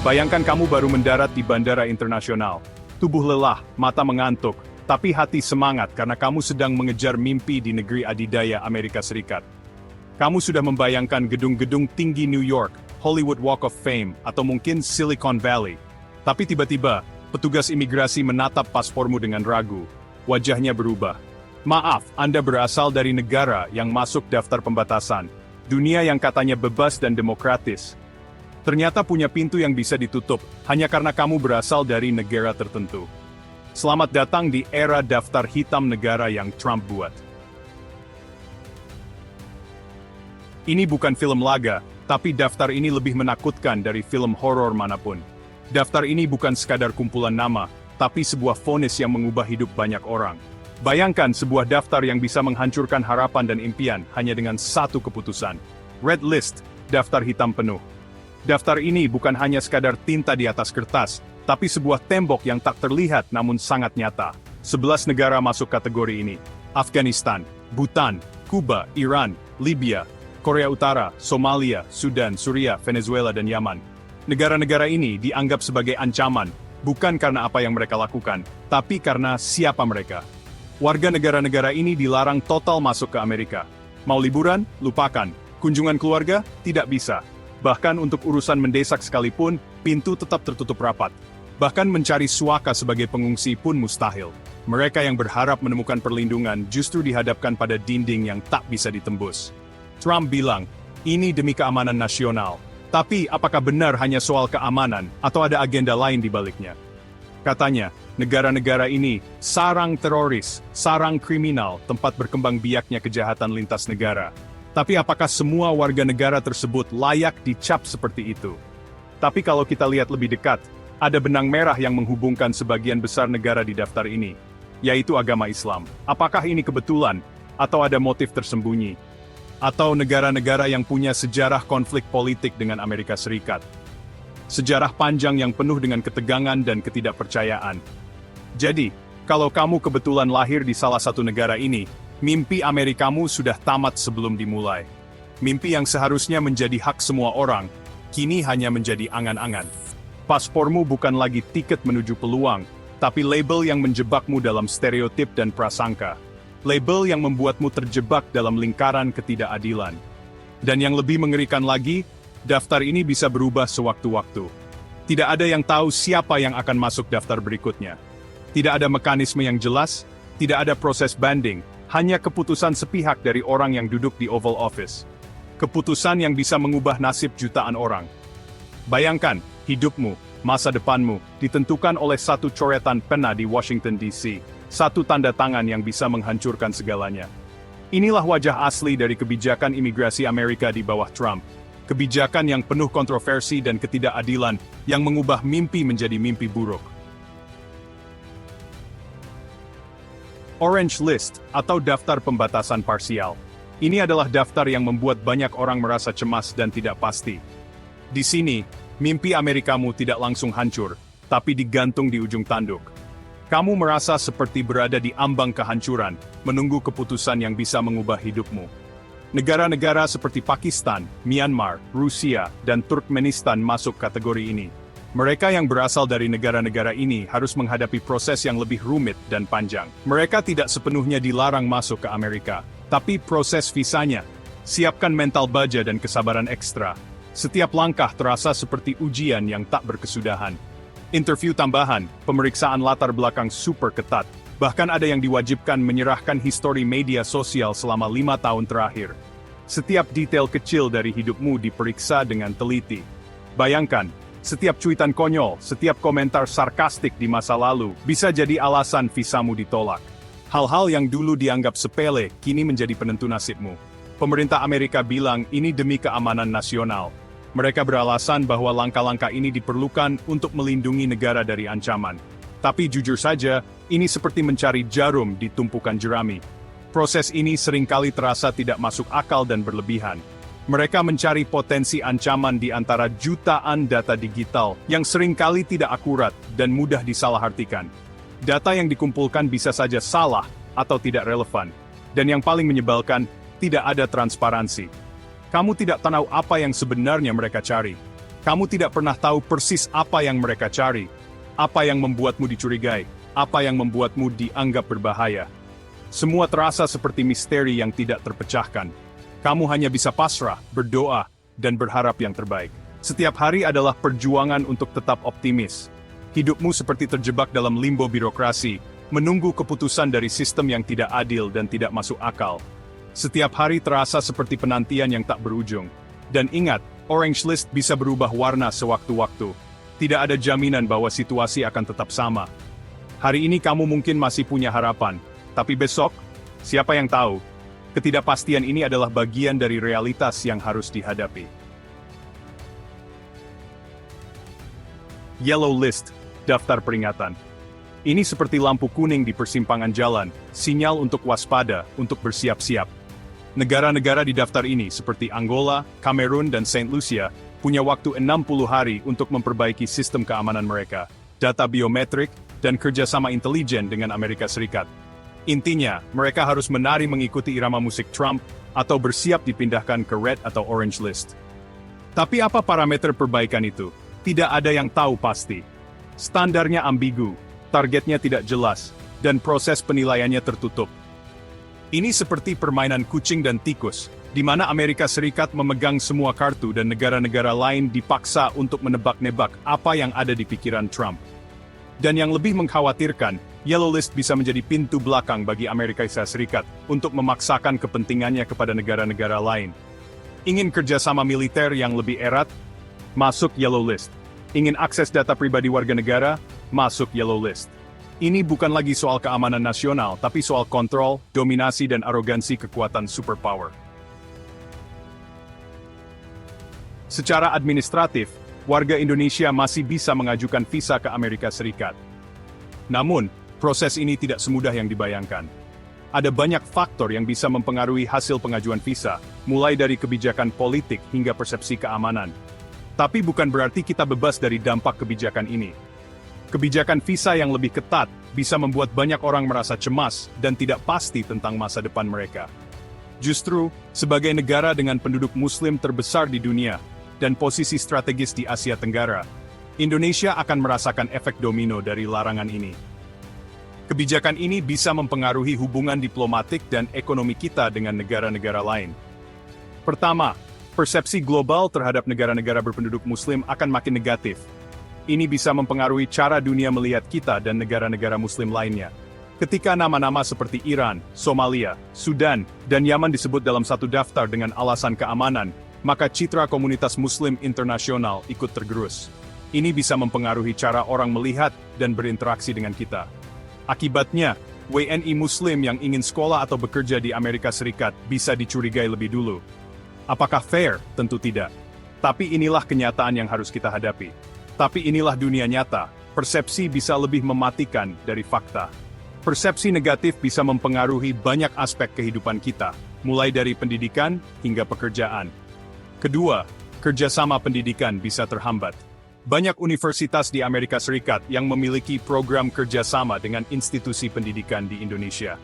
Bayangkan kamu baru mendarat di bandara internasional. Tubuh lelah, mata mengantuk, tapi hati semangat karena kamu sedang mengejar mimpi di negeri adidaya Amerika Serikat. Kamu sudah membayangkan gedung-gedung tinggi New York, Hollywood Walk of Fame, atau mungkin Silicon Valley. Tapi tiba-tiba, petugas imigrasi menatap paspormu dengan ragu. Wajahnya berubah. Maaf, Anda berasal dari negara yang masuk daftar pembatasan. Dunia yang katanya bebas dan demokratis. Ternyata punya pintu yang bisa ditutup, hanya karena kamu berasal dari negara tertentu. Selamat datang di era daftar hitam negara yang Trump buat. Ini bukan film laga, tapi daftar ini lebih menakutkan dari film horor manapun. Daftar ini bukan sekadar kumpulan nama, tapi sebuah vonis yang mengubah hidup banyak orang. Bayangkan sebuah daftar yang bisa menghancurkan harapan dan impian hanya dengan satu keputusan. Red List, daftar hitam penuh. Daftar ini bukan hanya sekadar tinta di atas kertas, tapi sebuah tembok yang tak terlihat namun sangat nyata. 11 negara masuk kategori ini. Afghanistan, Bhutan, Kuba, Iran, Libya, Korea Utara, Somalia, Sudan, Suriah, Venezuela, dan Yaman. Negara-negara ini dianggap sebagai ancaman, bukan karena apa yang mereka lakukan, tapi karena siapa mereka. Warga negara-negara ini dilarang total masuk ke Amerika. Mau liburan? Lupakan. Kunjungan keluarga? Tidak bisa. Bahkan untuk urusan mendesak sekalipun, pintu tetap tertutup rapat. Bahkan mencari suaka sebagai pengungsi pun mustahil. Mereka yang berharap menemukan perlindungan justru dihadapkan pada dinding yang tak bisa ditembus. Trump bilang, ini demi keamanan nasional. Tapi apakah benar hanya soal keamanan, atau ada agenda lain di baliknya? Katanya, negara-negara ini sarang teroris, sarang kriminal, tempat berkembang biaknya kejahatan lintas negara. Tapi apakah semua warga negara tersebut layak dicap seperti itu? Tapi kalau kita lihat lebih dekat, ada benang merah yang menghubungkan sebagian besar negara di daftar ini, yaitu agama Islam. Apakah ini kebetulan, atau ada motif tersembunyi? Atau negara-negara yang punya sejarah konflik politik dengan Amerika Serikat? Sejarah panjang yang penuh dengan ketegangan dan ketidakpercayaan. Jadi, kalau kamu kebetulan lahir di salah satu negara ini, mimpi Amerikamu sudah tamat sebelum dimulai. Mimpi yang seharusnya menjadi hak semua orang, kini hanya menjadi angan-angan. Paspormu bukan lagi tiket menuju peluang, tapi label yang menjebakmu dalam stereotip dan prasangka. Label yang membuatmu terjebak dalam lingkaran ketidakadilan. Dan yang lebih mengerikan lagi, daftar ini bisa berubah sewaktu-waktu. Tidak ada yang tahu siapa yang akan masuk daftar berikutnya. Tidak ada mekanisme yang jelas, tidak ada proses banding, hanya keputusan sepihak dari orang yang duduk di Oval Office. Keputusan yang bisa mengubah nasib jutaan orang. Bayangkan, hidupmu, masa depanmu, ditentukan oleh satu coretan pena di Washington DC. Satu tanda tangan yang bisa menghancurkan segalanya. Inilah wajah asli dari kebijakan imigrasi Amerika di bawah Trump. Kebijakan yang penuh kontroversi dan ketidakadilan, yang mengubah mimpi menjadi mimpi buruk. Orange List, atau daftar pembatasan parsial. Ini adalah daftar yang membuat banyak orang merasa cemas dan tidak pasti. Di sini, mimpi Amerikamu tidak langsung hancur, tapi digantung di ujung tanduk. Kamu merasa seperti berada di ambang kehancuran, menunggu keputusan yang bisa mengubah hidupmu. Negara-negara seperti Pakistan, Myanmar, Rusia, dan Turkmenistan masuk kategori ini. Mereka yang berasal dari negara-negara ini harus menghadapi proses yang lebih rumit dan panjang. Mereka tidak sepenuhnya dilarang masuk ke Amerika, tapi proses visanya. Siapkan mental baja dan kesabaran ekstra. Setiap langkah terasa seperti ujian yang tak berkesudahan. Interview tambahan, pemeriksaan latar belakang super ketat. Bahkan ada yang diwajibkan menyerahkan histori media sosial selama 5 tahun terakhir. Setiap detail kecil dari hidupmu diperiksa dengan teliti. Bayangkan, setiap cuitan konyol, setiap komentar sarkastik di masa lalu, bisa jadi alasan visamu ditolak. Hal-hal yang dulu dianggap sepele, kini menjadi penentu nasibmu. Pemerintah Amerika bilang ini demi keamanan nasional. Mereka beralasan bahwa langkah-langkah ini diperlukan untuk melindungi negara dari ancaman. Tapi jujur saja, ini seperti mencari jarum di tumpukan jerami. Proses ini seringkali terasa tidak masuk akal dan berlebihan. Mereka mencari potensi ancaman di antara jutaan data digital yang seringkali tidak akurat dan mudah disalahartikan. Data yang dikumpulkan bisa saja salah atau tidak relevan. Dan yang paling menyebalkan, tidak ada transparansi. Kamu tidak tahu apa yang sebenarnya mereka cari. Kamu tidak pernah tahu persis apa yang mereka cari, apa yang membuatmu dicurigai, apa yang membuatmu dianggap berbahaya. Semua terasa seperti misteri yang tidak terpecahkan. Kamu hanya bisa pasrah, berdoa, dan berharap yang terbaik. Setiap hari adalah perjuangan untuk tetap optimis. Hidupmu seperti terjebak dalam limbo birokrasi, menunggu keputusan dari sistem yang tidak adil dan tidak masuk akal. Setiap hari terasa seperti penantian yang tak berujung. Dan ingat, Orange List bisa berubah warna sewaktu-waktu. Tidak ada jaminan bahwa situasi akan tetap sama. Hari ini kamu mungkin masih punya harapan, tapi besok, siapa yang tahu? Ketidakpastian ini adalah bagian dari realitas yang harus dihadapi. Yellow List, daftar peringatan. Ini seperti lampu kuning di persimpangan jalan, sinyal untuk waspada, untuk bersiap-siap. Negara-negara di daftar ini seperti Angola, Kamerun, dan Saint Lucia, punya waktu 60 hari untuk memperbaiki sistem keamanan mereka, data biometrik, dan kerjasama intelijen dengan Amerika Serikat. Intinya, mereka harus menari mengikuti irama musik Trump, atau bersiap dipindahkan ke Red atau Orange List. Tapi apa parameter perbaikan itu? Tidak ada yang tahu pasti. Standarnya ambigu, targetnya tidak jelas, dan proses penilaiannya tertutup. Ini seperti permainan kucing dan tikus, di mana Amerika Serikat memegang semua kartu dan negara-negara lain dipaksa untuk menebak-nebak apa yang ada di pikiran Trump. Dan yang lebih mengkhawatirkan, Yellow List bisa menjadi pintu belakang bagi Amerika Serikat untuk memaksakan kepentingannya kepada negara-negara lain. Ingin kerjasama militer yang lebih erat? Masuk Yellow List. Ingin akses data pribadi warga negara? Masuk Yellow List. Ini bukan lagi soal keamanan nasional, tapi soal kontrol, dominasi, dan arogansi kekuatan superpower. Secara administratif, warga Indonesia masih bisa mengajukan visa ke Amerika Serikat. Namun, proses ini tidak semudah yang dibayangkan. Ada banyak faktor yang bisa mempengaruhi hasil pengajuan visa, mulai dari kebijakan politik hingga persepsi keamanan. Tapi bukan berarti kita bebas dari dampak kebijakan ini. Kebijakan visa yang lebih ketat bisa membuat banyak orang merasa cemas dan tidak pasti tentang masa depan mereka. Justru, sebagai negara dengan penduduk Muslim terbesar di dunia, dan posisi strategis di Asia Tenggara, Indonesia akan merasakan efek domino dari larangan ini. Kebijakan ini bisa mempengaruhi hubungan diplomatik dan ekonomi kita dengan negara-negara lain. Pertama, persepsi global terhadap negara-negara berpenduduk Muslim akan makin negatif. Ini bisa mempengaruhi cara dunia melihat kita dan negara-negara Muslim lainnya. Ketika nama-nama seperti Iran, Somalia, Sudan, dan Yaman disebut dalam satu daftar dengan alasan keamanan, maka citra komunitas Muslim internasional ikut tergerus. Ini bisa mempengaruhi cara orang melihat dan berinteraksi dengan kita. Akibatnya, WNI Muslim yang ingin sekolah atau bekerja di Amerika Serikat bisa dicurigai lebih dulu. Apakah fair? Tentu tidak. Tapi inilah kenyataan yang harus kita hadapi. Tapi inilah dunia nyata, persepsi bisa lebih mematikan dari fakta. Persepsi negatif bisa mempengaruhi banyak aspek kehidupan kita, mulai dari pendidikan hingga pekerjaan. Kedua, kerjasama pendidikan bisa terhambat. Banyak universitas di Amerika Serikat yang memiliki program kerjasama dengan institusi pendidikan di Indonesia.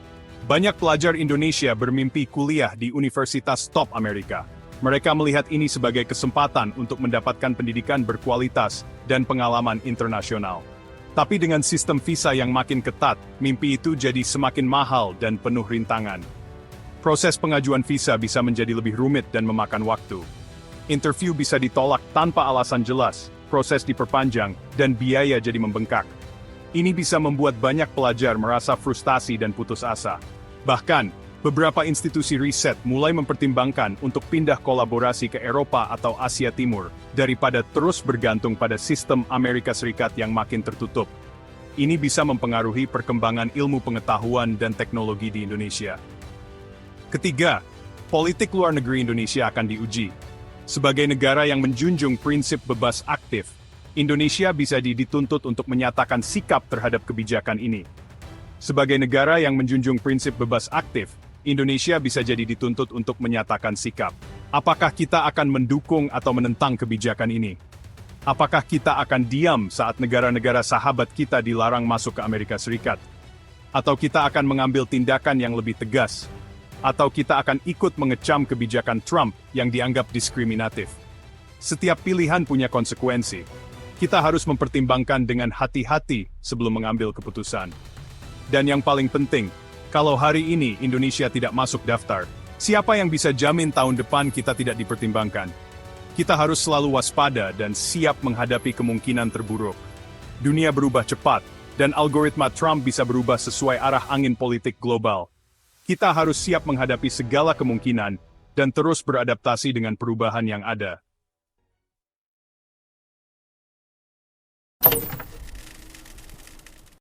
Banyak pelajar Indonesia bermimpi kuliah di universitas top Amerika. Mereka melihat ini sebagai kesempatan untuk mendapatkan pendidikan berkualitas dan pengalaman internasional. Tapi dengan sistem visa yang makin ketat, mimpi itu jadi semakin mahal dan penuh rintangan. Proses pengajuan visa bisa menjadi lebih rumit dan memakan waktu. Interview bisa ditolak tanpa alasan jelas, proses diperpanjang, dan biaya jadi membengkak. Ini bisa membuat banyak pelajar merasa frustasi dan putus asa. Bahkan, beberapa institusi riset mulai mempertimbangkan untuk pindah kolaborasi ke Eropa atau Asia Timur, daripada terus bergantung pada sistem Amerika Serikat yang makin tertutup. Ini bisa mempengaruhi perkembangan ilmu pengetahuan dan teknologi di Indonesia. Ketiga, politik luar negeri Indonesia akan diuji. Sebagai negara yang menjunjung prinsip bebas aktif, Indonesia bisa dituntut untuk menyatakan sikap terhadap kebijakan ini. Sebagai negara yang menjunjung prinsip bebas aktif, Indonesia bisa jadi dituntut untuk menyatakan sikap. Apakah kita akan mendukung atau menentang kebijakan ini? Apakah kita akan diam saat negara-negara sahabat kita dilarang masuk ke Amerika Serikat? Atau kita akan mengambil tindakan yang lebih tegas? Atau kita akan ikut mengecam kebijakan Trump yang dianggap diskriminatif? Setiap pilihan punya konsekuensi. Kita harus mempertimbangkan dengan hati-hati sebelum mengambil keputusan. Dan yang paling penting, kalau hari ini Indonesia tidak masuk daftar, siapa yang bisa jamin tahun depan kita tidak dipertimbangkan? Kita harus selalu waspada dan siap menghadapi kemungkinan terburuk. Dunia berubah cepat, dan algoritma Trump bisa berubah sesuai arah angin politik global. Kita harus siap menghadapi segala kemungkinan dan terus beradaptasi dengan perubahan yang ada.